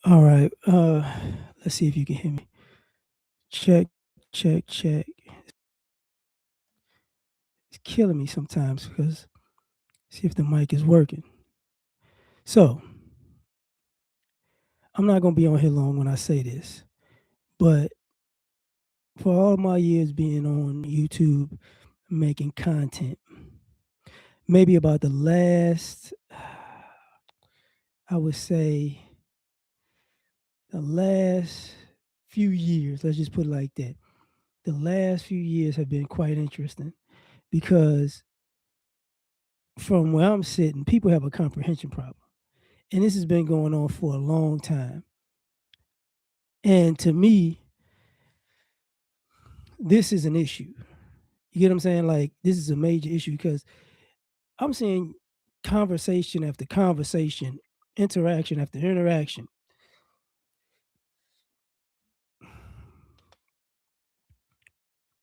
All right. Let's see if you can hear me. Check, check, check. It's killing me sometimes because see if the mic is working. So I'm not gonna be on here long when I say this, but for all my years being on YouTube making content, maybe about the last, I would say, the last few years. Let's just put it like that. The last few years have been quite interesting because from where I'm sitting, people have a comprehension problem. And this has been going on for a long time. And to me, this is an issue. You get what I'm saying? Like, this is a major issue because I'm seeing conversation after conversation, interaction after interaction,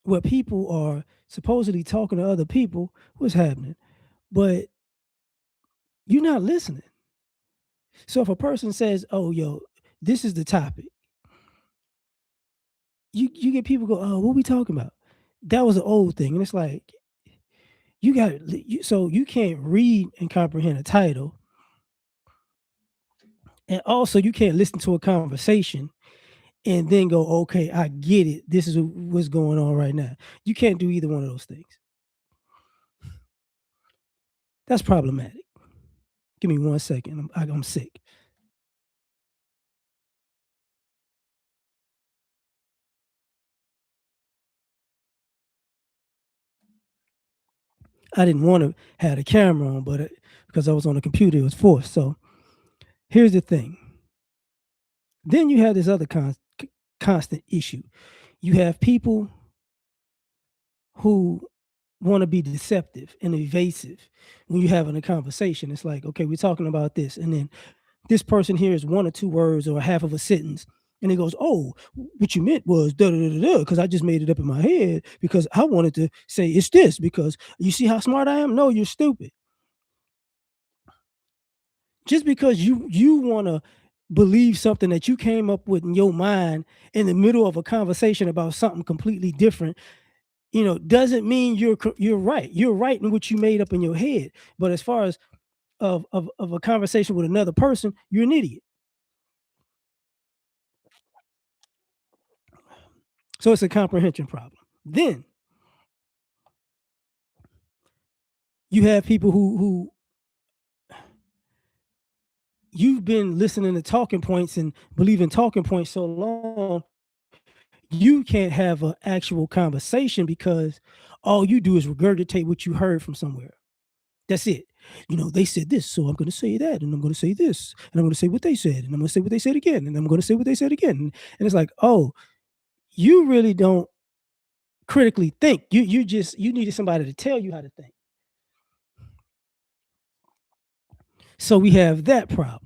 where people are supposedly talking to other people. What's happening? But you're not listening. So if a person says, "Oh, yo, this is the topic," you get people go, "Oh, what we talking about?" That was an old thing, and it's like you got so you can't read and comprehend a title, and also you can't listen to a conversation and then go, "Okay, I get it. This is what's going on right now." You can't do either one of those things. That's problematic. Give me 1 second. I'm sick. I didn't want to have the camera on, but because I was on the computer, it was forced. So here's the thing. Then you have this other constant issue. You have people who want to be deceptive and evasive when you're having a conversation. It's like, okay, we're talking about this, and then this person hears one or two words or half of a sentence, and he goes, "Oh, what you meant was da da da da," because I just made it up in my head because I wanted to say it's this because you see how smart I am. No, you're stupid. Just because you want to believe something that you came up with in your mind in the middle of a conversation about something completely different, doesn't mean you're right. You're right in what you made up in your head. But as far as of a conversation with another person, you're an idiot. So it's a comprehension problem. Then you have people who you've been listening to talking points and believe in talking points so long, you can't have an actual conversation because all you do is regurgitate what you heard from somewhere. That's it. They said this, so I'm going to say that, and I'm going to say this, and I'm going to say what they said, and I'm going to say what they said again, and I'm going to say what they said again. And it's like, oh, you really don't critically think. You needed somebody to tell you how to think. So we have that problem.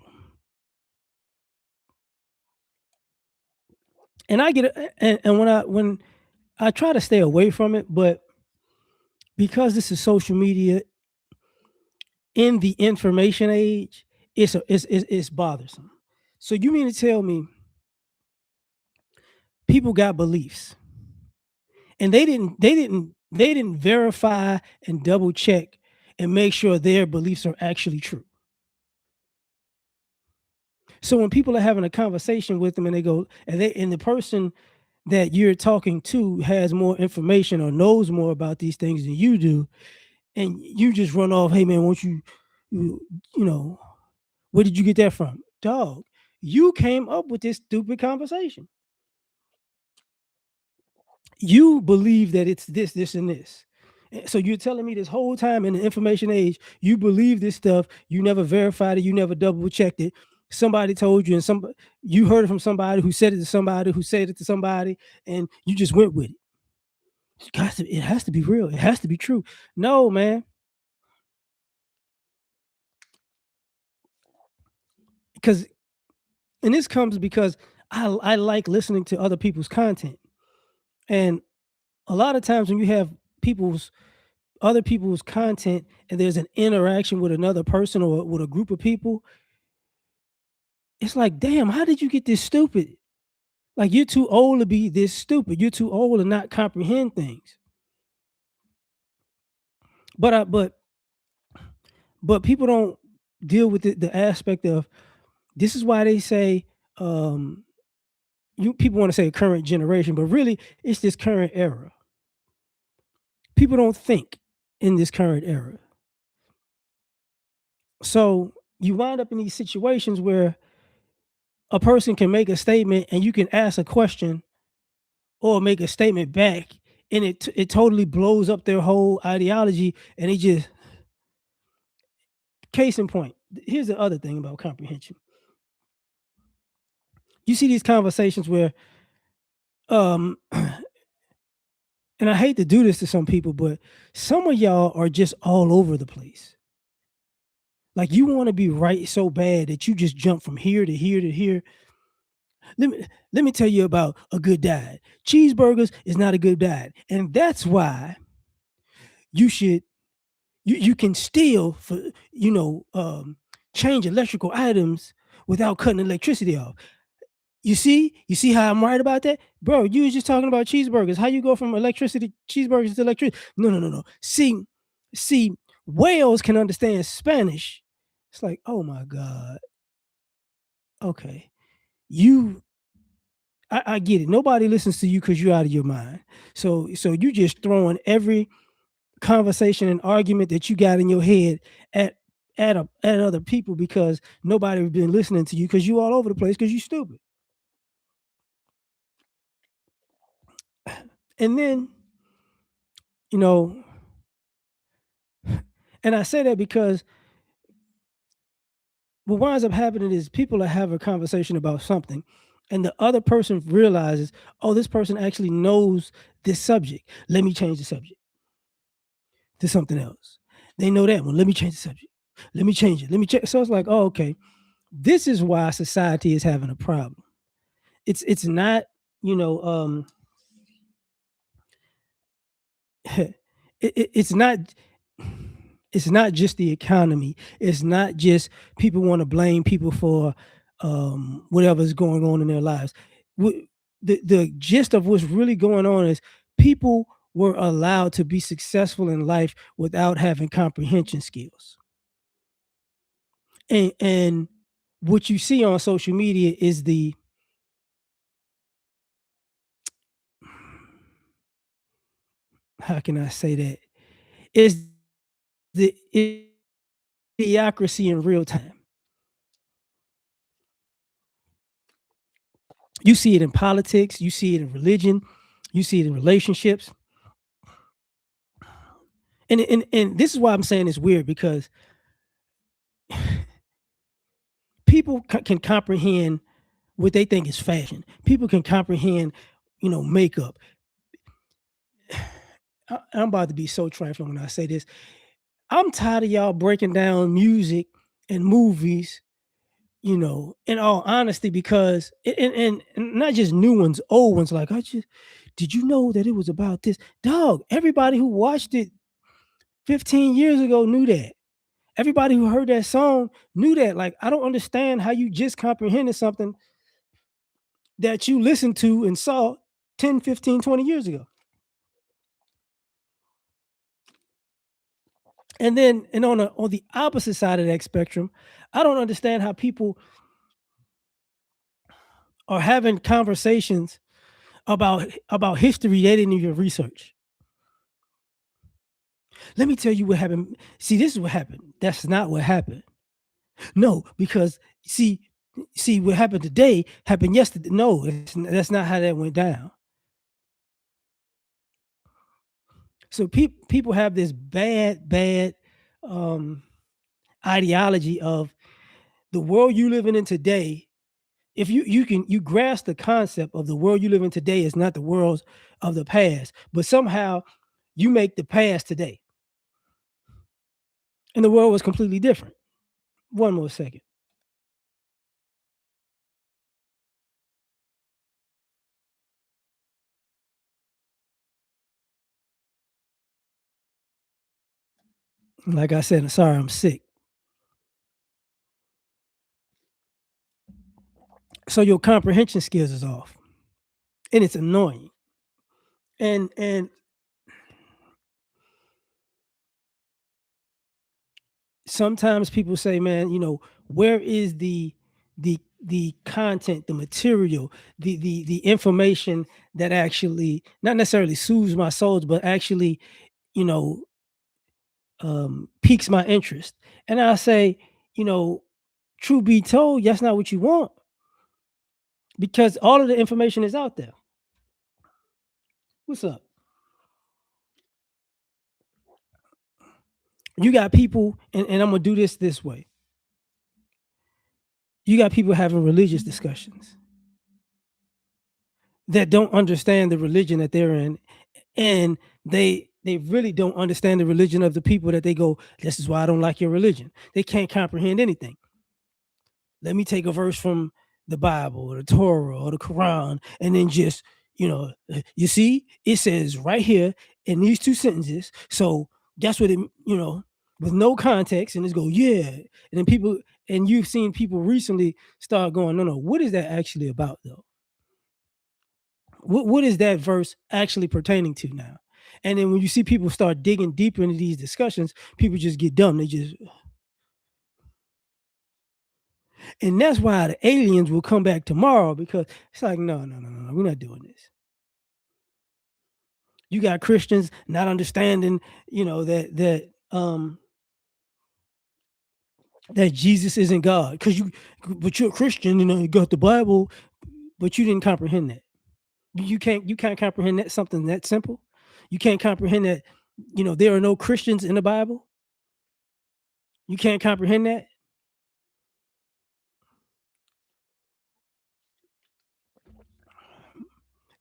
And I get it, and when I try to stay away from it, but because this is social media in the information age, it's bothersome. So you mean to tell me people got beliefs and they didn't verify and double check and make sure their beliefs are actually true. So when people are having a conversation with them and they go and the person that you're talking to has more information or knows more about these things than you do, and you just run off, "Hey man, won't you, you know, where did you get that from?" Dog, you came up with this stupid conversation. You believe that it's this, this, and this. So you're telling me this whole time in the information age, you believe this stuff, you never verified it, you never double checked it. Somebody told you, and you heard it from somebody who said it to somebody who said it to somebody, and you just went with it. It has to be real. It has to be true. No, man, because and this comes because I like listening to other people's content, and a lot of times when you have people's other people's content and there's an interaction with another person or with a group of people, it's like, damn, how did you get this stupid? Like you're too old to be this stupid. You're too old to not comprehend things. But I but people don't deal with the aspect of this is why they say um you people want to say current generation, but really it's this current era. People don't think in this current era. So you wind up in these situations where a person can make a statement and you can ask a question or make a statement back and it totally blows up their whole ideology and it just case in point. Here's the other thing about comprehension. You see these conversations where um and I hate to do this to some people, but some of y'all are just all over the place. Like you want to be right so bad that you just jump from here to here to here. Let me tell you about a good diet. Cheeseburgers is not a good diet, and that's why you should you can steal for change electrical items without cutting electricity off. You see how I'm right about that, bro? You was just talking about cheeseburgers. How you go from electricity cheeseburgers to electricity? No, no, no, no. See, whales can understand Spanish. It's like, oh my god. Okay, you I get it. Nobody listens to you because you're out of your mind. So you just throwing every conversation and argument that you got in your head at at other people because nobody been listening to you because you all over the place because you stupid. And then you know, and I say that because what winds up happening is people are having a conversation about something, and the other person realizes, oh, this person actually knows this subject. Let me change the subject to something else. They know that one. Let me change the subject. Let me change it. Let me check. So it's like, oh, okay. This is why society is having a problem. It's not, you know, it's not it's not just the economy. It's not just people want to blame people for whatever's going on in their lives. The gist of what's really going on is people were allowed to be successful in life without having comprehension skills. And what you see on social media is the how can I say that? Is the idiocracy in real time. You see it in politics, you see it in religion, you see it in relationships. And this is why I'm saying it's weird because people can comprehend what they think is fashion. People can comprehend, makeup. I'm about to be so trifling when I say this. I'm tired of y'all breaking down music and movies, in all honesty, because and not just new ones, old ones. Like did you know that it was about this? Dog, everybody who watched it 15 years ago knew that. Everybody who heard that song knew that. Like, I don't understand how you just comprehended something that you listened to and saw 10, 15, 20 years ago. And then and on the opposite side of that spectrum, I don't understand how people are having conversations about history they didn't even research. Let me tell you what happened. See, this is what happened. That's not what happened. No, because see what happened today happened yesterday. No, that's not how that went down. So people have this bad um, ideology of the world you living in today. If you grasp the concept of the world you live in today is not the world of the past, but somehow you make the past today, and the world was completely different. One more second. Like I said, I'm sorry, I'm sick. So your comprehension skills is off, and it's annoying. And sometimes people say, "Man, where is the content, the material, the information that actually not necessarily soothes my soul, but actually, you know, piques my interest?" And I say, you know, truth be told, that's not what you want because all of the information is out there. What's up? You got people, and I'm gonna do this way. You got people having religious discussions that don't understand the religion that they're in, and they really don't understand the religion of the people that they go, this is why I don't like your religion. They can't comprehend anything. Let me take a verse from the Bible or the Torah or the Quran, and then just, you see, it says right here in these two sentences. So that's what with no context, and it's go, yeah. And then people, and you've seen people recently start going, no, no, what is that actually about though? What is that verse actually pertaining to now? And then when you see people start digging deeper into these discussions, people just get dumb. They just, and that's why the aliens will come back tomorrow because it's like, no, no, no, no, no, we're not doing this. You got Christians not understanding, that Jesus isn't God because but you're a Christian, you got the Bible, but you didn't comprehend that. You can't comprehend that something that simple. You can't comprehend that, there are no Christians in the Bible. You can't comprehend that.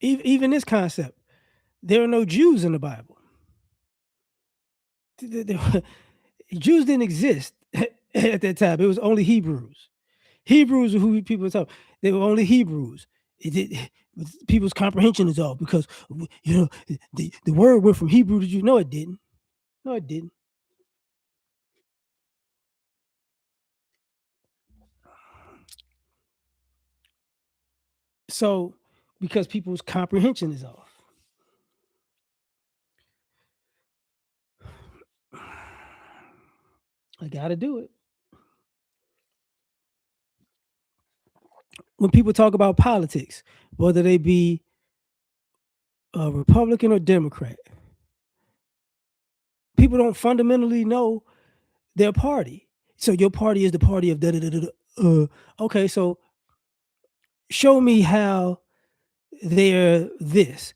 Even this concept, there are no Jews in the Bible. Jews didn't exist at that time. It was only Hebrews. Hebrews are who people talk. They were only Hebrews. People's comprehension is off because the word went from Hebrew to Jew. No, it didn't. No, it didn't. So because people's comprehension is off. I got to do it. When people talk about politics, whether they be a Republican or Democrat, people don't fundamentally know their party. So your party is the party of da da da da. Okay, so show me how they're this.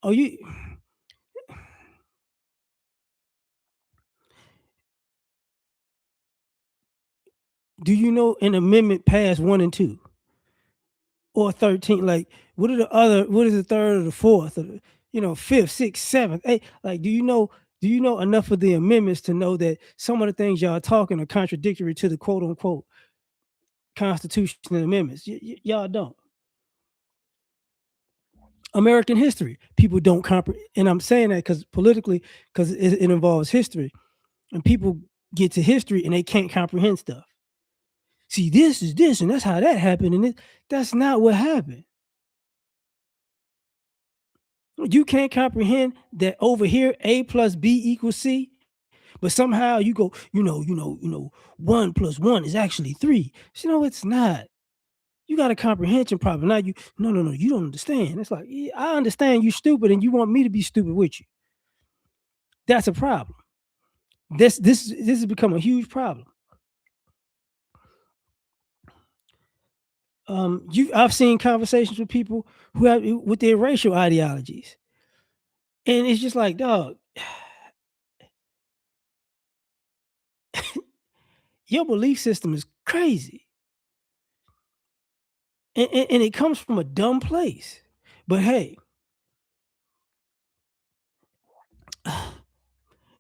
Oh, do you know an amendment passed 1 and 2 or 13? Like, what are the other? What is the third or the fourth or fifth, sixth, seventh, eighth? Like, do you know enough of the amendments to know that some of the things y'all talking are contradictory to the quote unquote Constitution and amendments? Y'all don't. American history, people don't comprehend, and I'm saying that because politically, because it involves history, and people get to history and they can't comprehend stuff. See, this is this, and that's how that happened, and that's not what happened. You can't comprehend that over here, A plus B equals C, but somehow you go, 1 plus 1 is actually 3. So, it's not. You got a comprehension problem. Now no, no, no, you don't understand. It's like, yeah, I understand you stupid, and you want me to be stupid with you. That's a problem. This has become a huge problem. I've seen conversations with people who have with their racial ideologies, and it's just like, dog, your belief system is crazy, and it comes from a dumb place. But hey,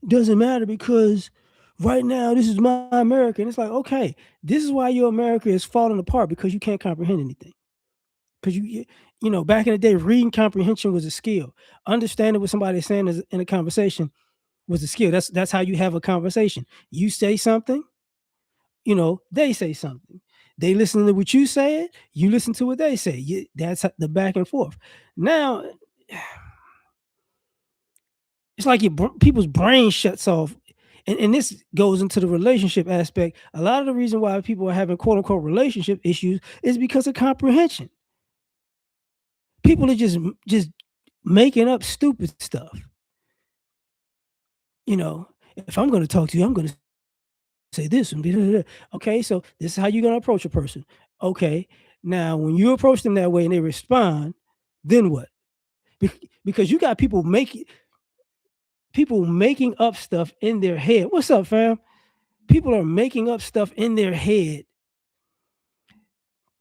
doesn't matter because right now this is my America, and it's like, okay, this is why your America is falling apart because you can't comprehend anything. Because back in the day, reading comprehension was a skill. Understanding what somebody is saying in a conversation was a skill. That's how you have a conversation. You say something, they say something. They listen to what you said, you listen to what they say. That's the back and forth. Now, it's like people's brain shuts off. And this goes into the relationship aspect. A lot of the reason why people are having quote unquote relationship issues is because of comprehension. People are just making up stupid stuff. You know, if I'm going to talk to you, I'm going to say this and okay. So this is how you're going to approach a person. Okay, now when you approach them that way and they respond, then what? Because you got people making up stuff in their head. What's up, fam? People are making up stuff in their head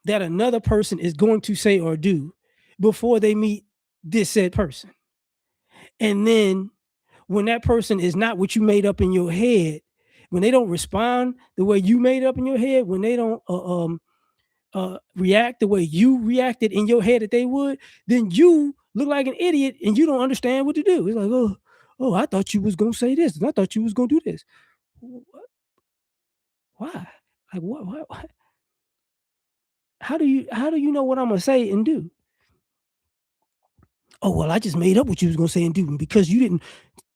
that another person is going to say or do before they meet this said person. And then when that person is not what you made up in your head, when they don't respond the way you made up in your head, when they don't react the way you reacted in your head that they would, then you look like an idiot and you don't understand what to do. It's like, oh, I thought you was gonna say this, and I thought you was gonna do this. Why? Like what? How do you know what I'm gonna say and do? Oh well, I just made up what you was gonna say and do, and because you didn't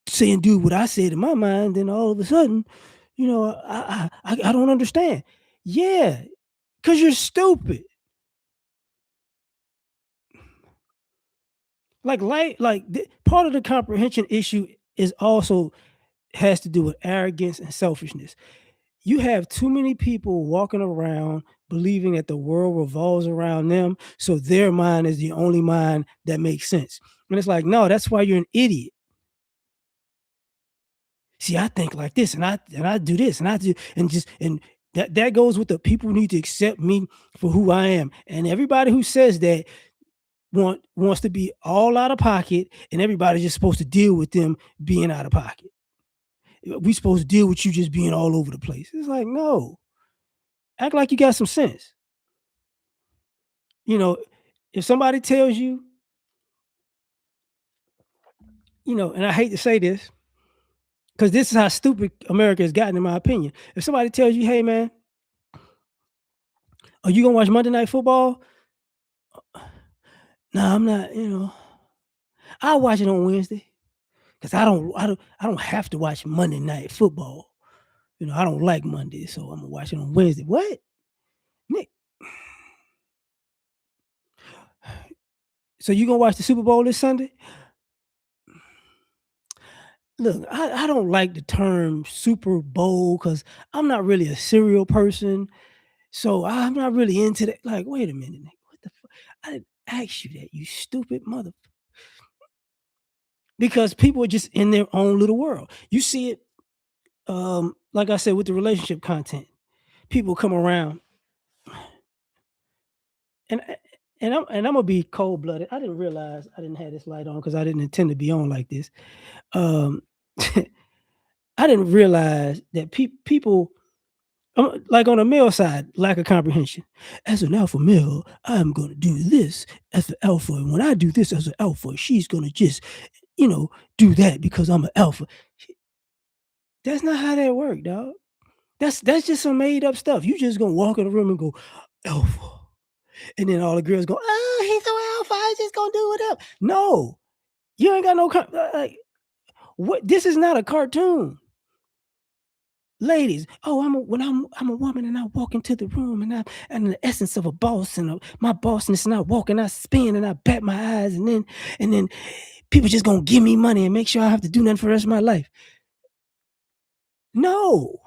say and do what I said in my mind, then all of a sudden, I don't understand. Yeah, because you're stupid. Part of the comprehension issue is also has to do with arrogance and selfishness. You have too many people walking around believing that the world revolves around them, so their mind is the only mind that makes sense. And it's like, no, that's why you're an idiot. See, I think like this, and I do this, and I do, and that goes with the people need to accept me for who I am. And everybody who says that wants to be all out of pocket, and everybody's just supposed to deal with them being out of pocket. We supposed to deal with you just being all over the place. It's like, no, act like you got some sense. You know, if somebody tells you, and I hate to say this, because this is how stupid America has gotten, in my opinion. If somebody tells you, hey man, are you gonna watch Monday Night Football? No, I'm not, I'll watch it on Wednesday. Because I don't have to watch Monday Night Football. I don't like Monday, so I'm gonna watch it on Wednesday. What? Nick, so you gonna watch the Super Bowl this Sunday? Look, I don't like the term Super Bowl because I'm not really a cereal person. So I'm not really into that. Like, wait a minute, Nick, what the fuck? I didn't ask you that, you stupid mother. Because people are just in their own little world. You see it, like I said, with the relationship content. People come around and I'm gonna be cold blooded. I didn't realize I didn't have this light on because I didn't intend to be on like this. Um, I didn't realize that people, like on the male side, lack of comprehension. As an alpha male, I'm gonna do this as an alpha, and when I do this as an alpha, she's gonna just, you know, do that because I'm an alpha. That's not how that works, dog. That's just some made up stuff. You just gonna walk in the room and go alpha, and then all the girls go, "Oh, he's so alpha. I just gonna do it up." No, you ain't got no like what. This is not a cartoon, ladies. Oh, when I'm a woman and I walk into the room and I'm the essence of a boss and my bossness and I walk and I spin and I bat my eyes and then people just gonna give me money and make sure I have to do nothing for the rest of my life. No,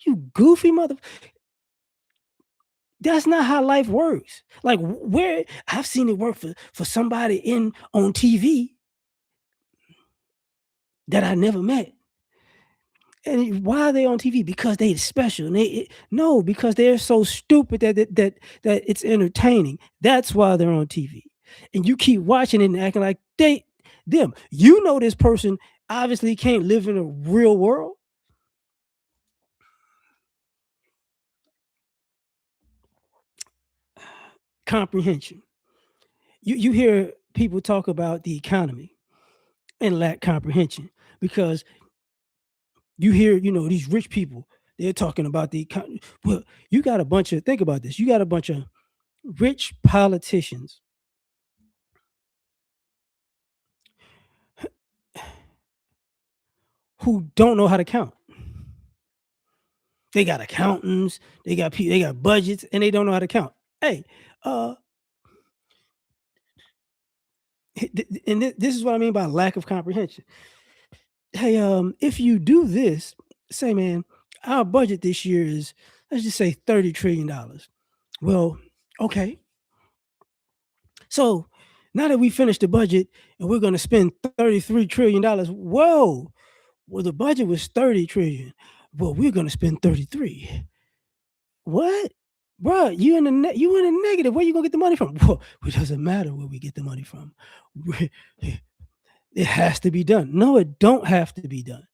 you goofy mother. That's not how life works. Like where I've seen it work for somebody in on TV that I never met. And why are they on TV? Because they special. And no, because they're so stupid that it's entertaining. That's why they're on TV. And you keep watching it and acting like them. You know this person obviously can't live in a real world. Comprehension. You hear people talk about the economy and lack comprehension because you hear, these rich people. They're talking about well, you got a bunch of think about this. You got a bunch of rich politicians who don't know how to count. They got accountants, they got budgets, and they don't know how to count. Hey, uh, this is what I mean by lack of comprehension. Hey, if you do this, say, man, our budget this year is, let's just say $30 trillion. Well, okay. So now that we finished the budget and we're going to spend $33 trillion, whoa, well, the budget was 30 trillion. Well, we're going to spend 33. What? Bro, you in the negative. Where you gonna get the money from? Well, it doesn't matter where we get the money from. It has to be done. No, it don't have to be done.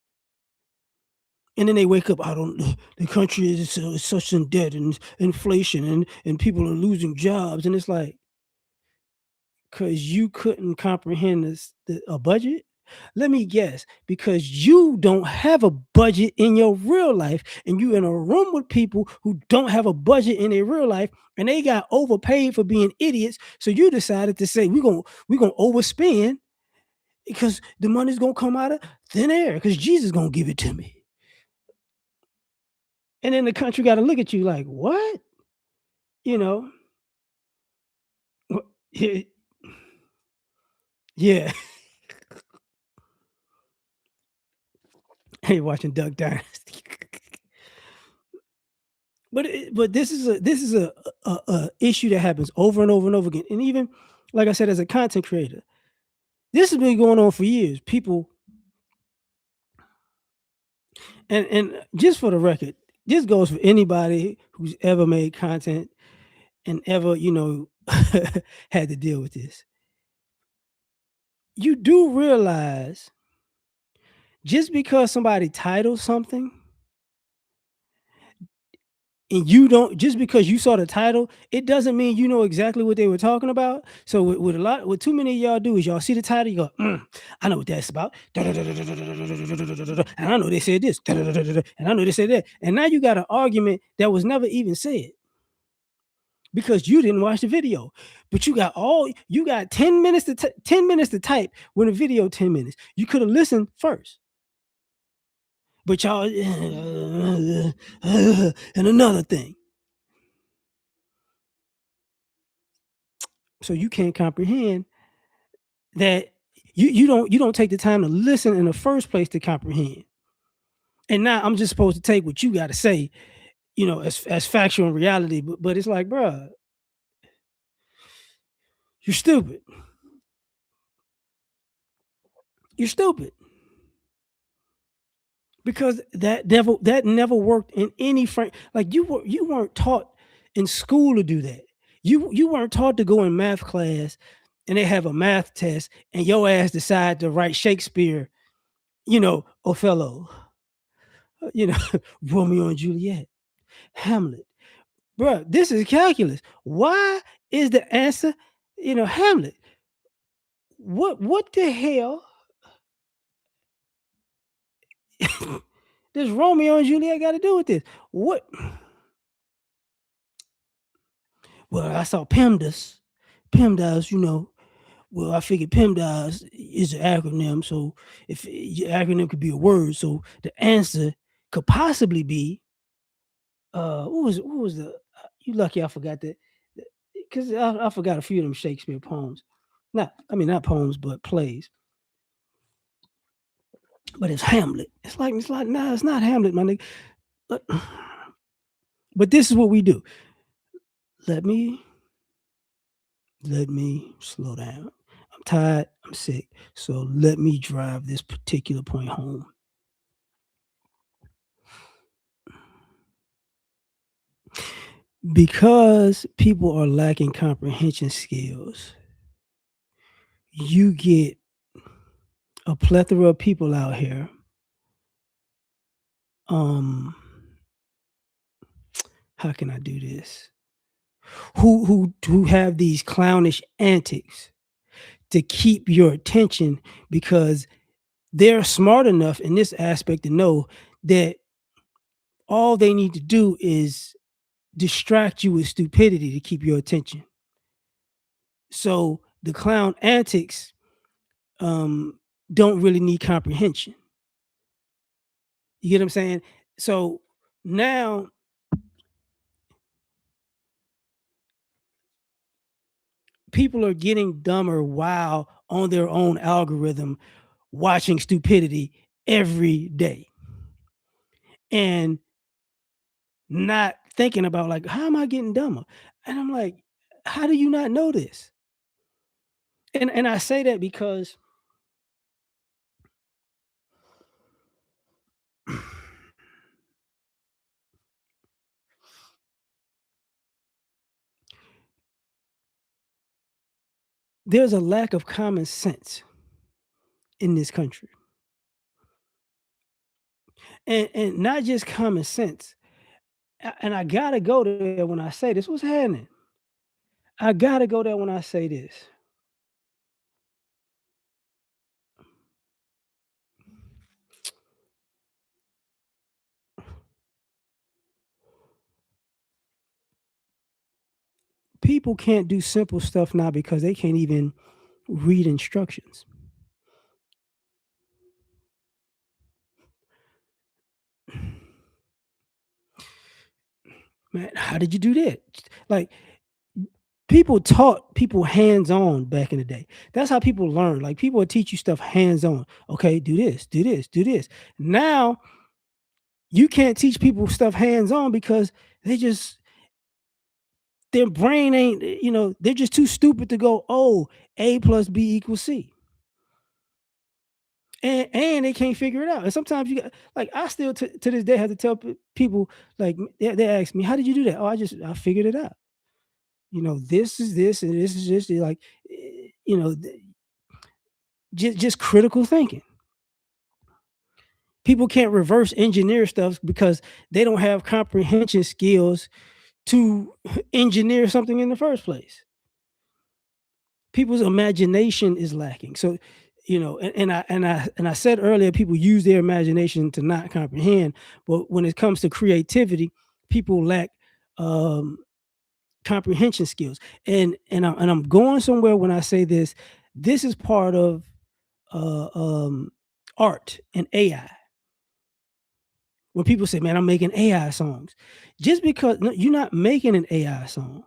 And then they wake up, I don't the country is such in debt and inflation and people are losing jobs. And it's like, because you couldn't comprehend a budget? Let me guess, because you don't have a budget in your real life, and you in a room with people who don't have a budget in their real life, and they got overpaid for being idiots. So you decided to say we're gonna overspend because the money's gonna come out of thin air because Jesus gonna give it to me. And then the country got to look at you like, what? You know? Yeah, yeah. Hey, watching Duck Dynasty. But this is a issue that happens over and over and over again. And even like I said, as a content creator, this has been going on for years. People and just for the record, this goes for anybody who's ever made content and ever, had to deal with this. You do realize just because somebody titles something and you don't just because you saw the title, it doesn't mean you know exactly what they were talking about. So what too many of y'all do is y'all see the title, you go, I know what that's about. And I know they said this. And I know they said that. And now you got an argument that was never even said because you didn't watch the video. But you got 10 minutes 10 minutes to type when the video 10 minutes. You could have listened first. But y'all and another thing. So you can't comprehend that you don't take the time to listen in the first place to comprehend. And now I'm just supposed to take what you got to say, as factual and reality. But it's like, bruh, you're stupid. You're stupid because that never worked in any frame. Like you weren't taught in school to do that. You weren't taught to go in math class and they have a math test and your ass decide to write Shakespeare, Othello, you know, Romeo and Juliet, Hamlet. Bruh, this is calculus. Why is the answer, Hamlet? What the hell does Romeo and Juliet got to do with this? What? Well, I saw PEMDAS. PEMDAS, well, I figured PEMDAS is an acronym. So if your acronym could be a word, so the answer could possibly be, what was you lucky I forgot that, because I forgot a few of them Shakespeare poems. Not poems, but plays. But it's Hamlet. It's like, nah, it's not Hamlet, my nigga. But, but this is what we do. Let me let me slow down. I'm tired. I'm sick. So let me drive this particular point home. Because people are lacking comprehension skills, you get a plethora of people out here. Um, how can I do this? Who have these clownish antics to keep your attention because they're smart enough in this aspect to know that all they need to do is distract you with stupidity to keep your attention. So the clown antics um, don't really need comprehension. You get what I'm saying? So now people are getting dumber while on their own algorithm watching stupidity every day and not thinking about like how am I getting dumber? And I'm like, how do you not know this? And I say that because there's a lack of common sense in this country. And not just common sense. And I gotta go there when I say this. What's happening? I gotta go there when I say this. People can't do simple stuff now because they can't even read instructions. Man, how did you do that? Like people taught people hands on back in the day. That's how people learn. Like people would teach you stuff hands on. Okay, do this, do this, do this. Now you can't teach people stuff hands on because they just their brain ain't, they're just too stupid to go, oh, A plus B equals C. And they can't figure it out. And sometimes you got like I still to this day have to tell people like they ask me, how did you do that? Oh, I figured it out. This is this and this is this. They're like, just critical thinking. People can't reverse engineer stuff because they don't have comprehension skills to engineer something in the first place. People's imagination is lacking. So, and I said earlier, people use their imagination to not comprehend. But when it comes to creativity, people lack um, comprehension skills. And I'm going somewhere when I say this. This is part of uh, um, art and AI. When people say, "Man, I'm making AI songs," just because no, you're not making an AI song,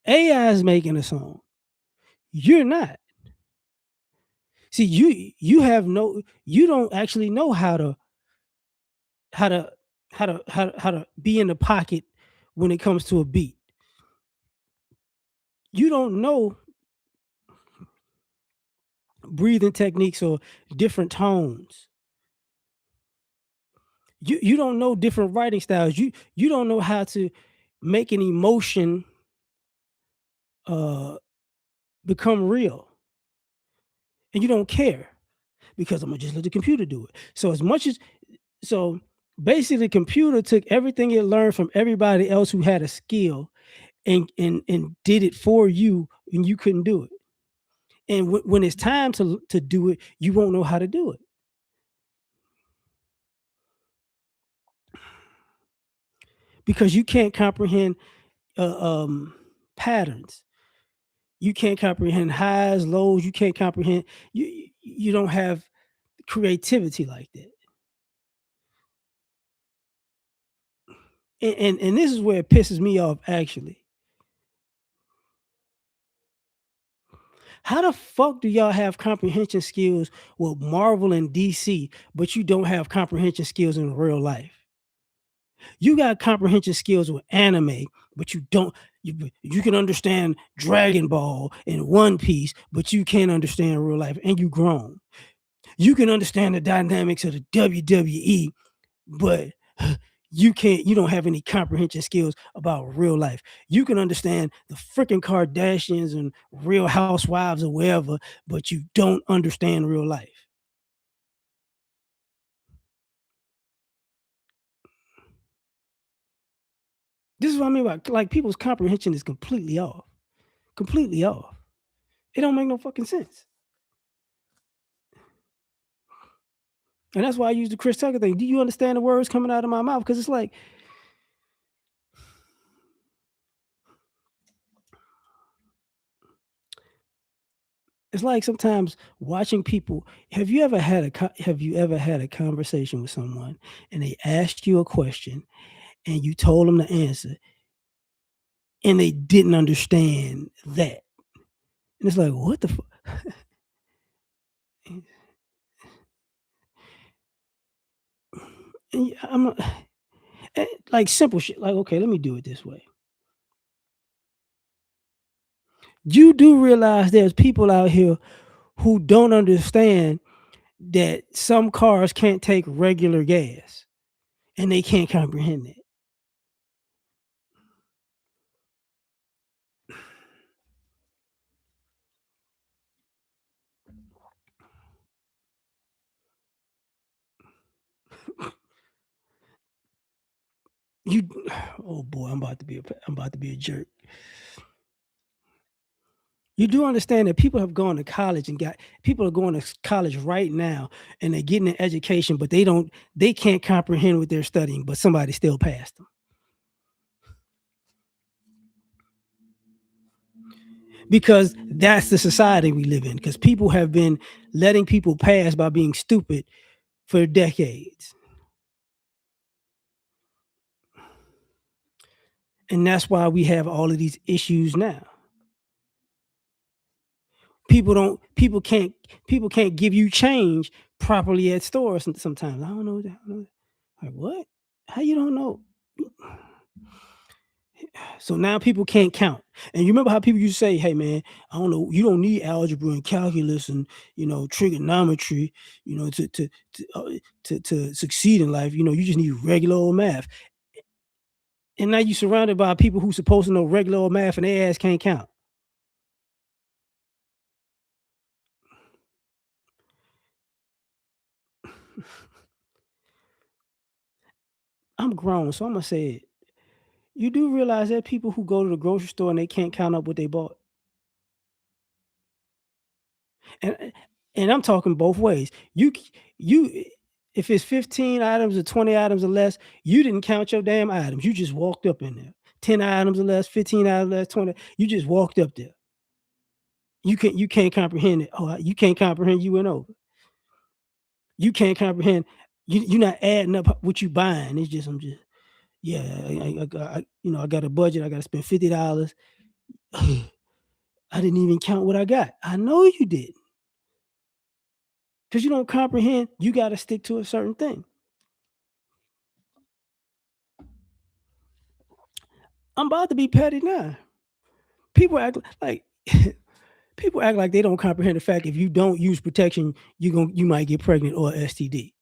AI is making a song. You're not. See, you don't actually know how to how to be in the pocket when it comes to a beat. You don't know breathing techniques or different tones. You don't know different writing styles. You don't know how to make an emotion uh become real. And you don't care because I'm gonna just let the computer do it. So basically the computer took everything it learned from everybody else who had a skill and did it for you and you couldn't do it. And when it's time to do it, you won't know how to do it because you can't comprehend patterns. You can't comprehend highs, lows. You can't comprehend. You don't have creativity like that. And this is where it pisses me off. Actually, how the fuck do y'all have comprehension skills with Marvel and DC, but you don't have comprehension skills in real life? You got comprehension skills with anime, but you don't. You can understand Dragon Ball and One Piece, but you can't understand real life, and you grown. You can understand the dynamics of the WWE, but you can't. You don't have any comprehension skills about real life. You can understand the freaking Kardashians and Real Housewives or wherever, but you don't understand real life. This is what I mean by like people's comprehension is completely off. Completely off. It don't make no fucking sense. And that's why I use the Chris Tucker thing. Do you understand the words coming out of my mouth? Because it's like sometimes watching people. Have you ever had a conversation with someone and they asked you a question and you told them the answer and they didn't understand that? And it's like, what the and like simple shit. Like, okay, let me do it this way. You do realize there's people out here who don't understand that some cars can't take regular gas, and they can't comprehend that. You, oh boy, I'm about to be a jerk. You do understand that people have gone to college and got people are going to college right now and they're getting an education, but they can't comprehend what they're studying, but somebody still passed them because that's the society we live in. Because people have been letting people pass by being stupid for decades, and that's why we have all of these issues now. People don't people can't give you change properly at stores sometimes. I don't know. Like what? How you don't know? So now people can't count. And you remember how people used to say, "Hey man, I don't know, you don't need algebra and calculus and trigonometry, you know, to succeed in life. You just need regular old math." And now you're surrounded by people who supposed to know regular old math and their ass can't count. I'm grown, so I'm gonna say it. You do realize that people who go to the grocery store and they can't count up what they bought. And and I'm talking both ways. You if it's 15 items or 20 items or less, you didn't count your damn items. You just walked up in there. 10 items or less, 15 items or less, 20. You just walked up there. You can't comprehend it. Oh, you can't comprehend you went over. You can't comprehend. You're not adding up what you buying. It's just I'm just yeah. I got a budget. I got to spend $50. I didn't even count what I got. I know you did because you don't comprehend. You got to stick to a certain thing. I'm about to be petty now. People act like people act like they don't comprehend the fact if you don't use protection, you might get pregnant or STD.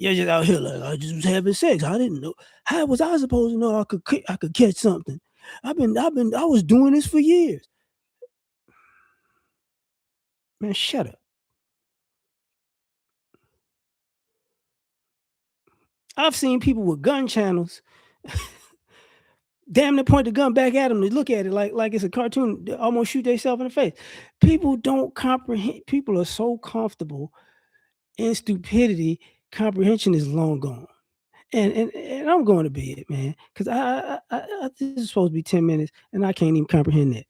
You're just out here like I just was having sex. I didn't know. How was I supposed to know I could catch something? I was doing this for years. Man, shut up. I've seen people with gun channels damn near point the gun back at them to look at it like it's a cartoon, they almost shoot themselves in the face. People don't comprehend. People are so comfortable in stupidity. Comprehension is long gone. And I'm going to bed, man, because this is supposed to be 10 minutes, and I can't even comprehend that.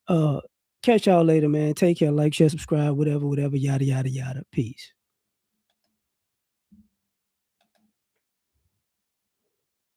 Uh, Catch y'all later, man. Take care. Like, share, subscribe, whatever, yada yada yada. Peace.